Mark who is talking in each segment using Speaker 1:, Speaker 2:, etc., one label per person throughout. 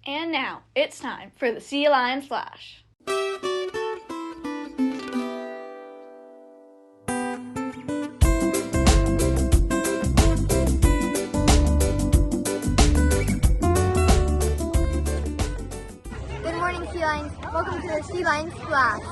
Speaker 1: And now, it's time for the Sea Lions Flash.
Speaker 2: Good morning, Sea Lions. Welcome to the Sea Lions Flash.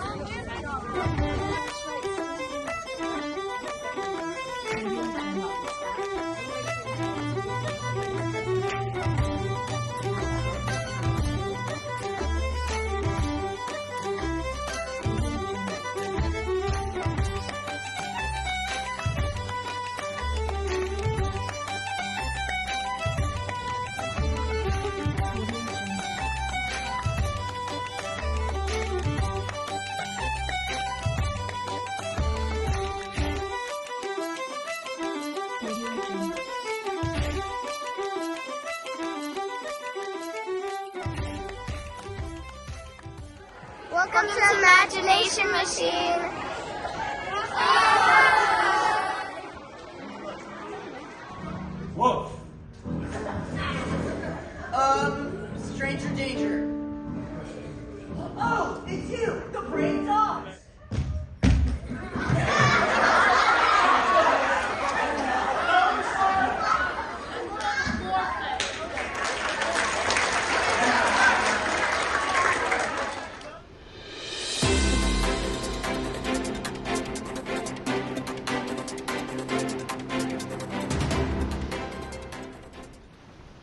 Speaker 2: Welcome to the Imagination Machine.
Speaker 3: Whoa!
Speaker 4: Stranger danger.
Speaker 3: Oh, it's you, the brave dogs!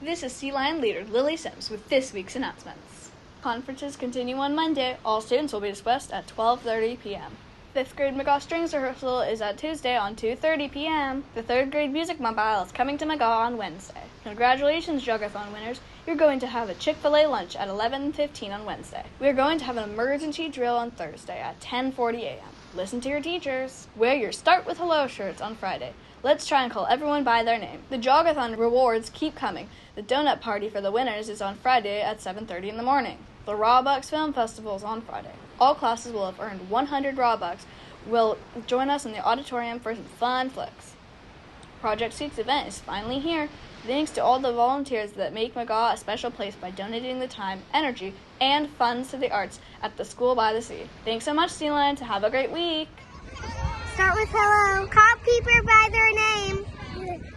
Speaker 1: This is Sea Lion leader Lily Sims with this week's announcements. Conferences continue on Monday. All students will be dispersed at 12:30 p.m. 5th grade McGaw Strings rehearsal is at Tuesday on 2:30 p.m. The 3rd grade Music Mobile is coming to McGaw on Wednesday. Congratulations, Jogathon winners. You're going to have a Chick-fil-A lunch at 11:15 on Wednesday. We're going to have an emergency drill on Thursday at 10:40 a.m. Listen to your teachers. Wear your Start with Hello shirts on Friday. Let's try and call everyone by their name. The Jogathon rewards keep coming. The donut party for the winners is on Friday at 7:30 in the morning. The Rawbucks Film Festival is on Friday. All classes will have earned 100 Rawbucks. Will join us in the auditorium for some fun flicks. Project Seek's event is finally here. Thanks to all the volunteers that make McGaw a special place by donating the time, energy, and funds to the arts at the School by the Sea. Thanks so much, Sea Lions. Have a great week.
Speaker 2: Start with hello. Call people by their name.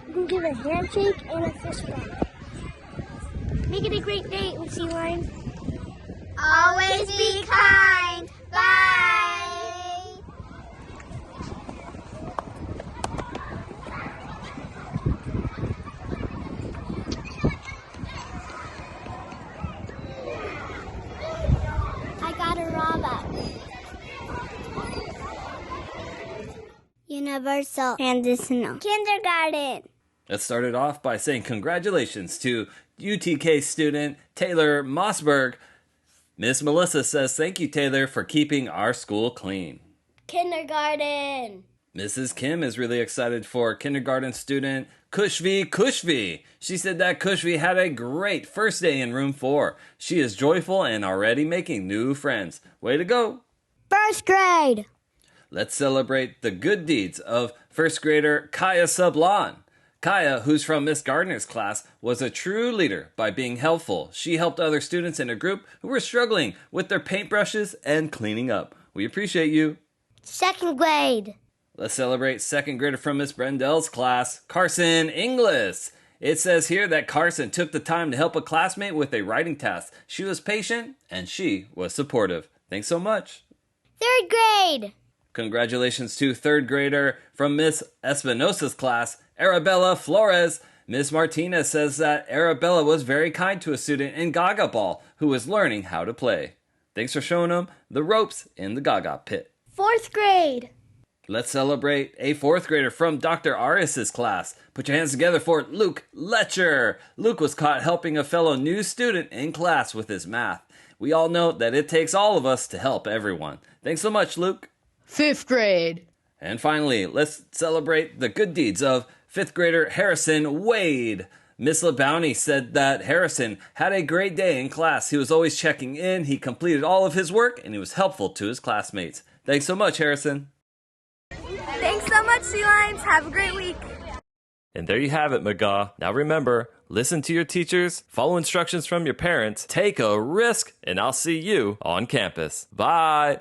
Speaker 2: You can give a handshake and a fist bump. Make it a great day, Sea Lions. Always be kind. Bye. I got a Rawbuck. Universal Transitional Kindergarten.
Speaker 5: Let's start it off by saying congratulations to UTK student Taylor Mossberg. Miss Melissa says thank you, Taylor, for keeping our school clean.
Speaker 2: Kindergarten.
Speaker 5: Mrs. Kim is really excited for kindergarten student Kushvi. She said that Kushvi had a great first day in room 4. She is joyful and already making new friends. Way to go.
Speaker 2: First grade.
Speaker 5: Let's celebrate the good deeds of first grader Kaya Sublon. Kaya, who's from Miss Gardner's class, was a true leader by being helpful. She helped other students in a group who were struggling with their paintbrushes and cleaning up. We appreciate you.
Speaker 2: Second grade.
Speaker 5: Let's celebrate second grader from Miss Brendel's class, Carson Inglis. It says here that Carson took the time to help a classmate with a writing task. She was patient and she was supportive. Thanks so much.
Speaker 2: Third grade.
Speaker 5: Congratulations to third grader from Miss Espinosa's class, Arabella Flores. Miss Martinez says that Arabella was very kind to a student in Gaga Ball who was learning how to play. Thanks for showing them the ropes in the Gaga pit.
Speaker 2: Fourth grade.
Speaker 5: Let's celebrate a fourth grader from Dr. Arias' class. Put your hands together for Luke Letcher. Luke was caught helping a fellow new student in class with his math. We all know that it takes all of us to help everyone. Thanks so much, Luke.
Speaker 6: Fifth grade.
Speaker 5: And finally, let's celebrate the good deeds of fifth grader Harrison Wade. Miss LaBounty said that Harrison had a great day in class. He was always checking in, he completed all of his work, and he was helpful to his classmates. Thanks so much, Harrison.
Speaker 2: Thanks so much, Sea Lions. Have a great week.
Speaker 5: And there you have it, McGaw. Now remember, listen to your teachers, follow instructions from your parents, take a risk, and I'll see you on campus. Bye!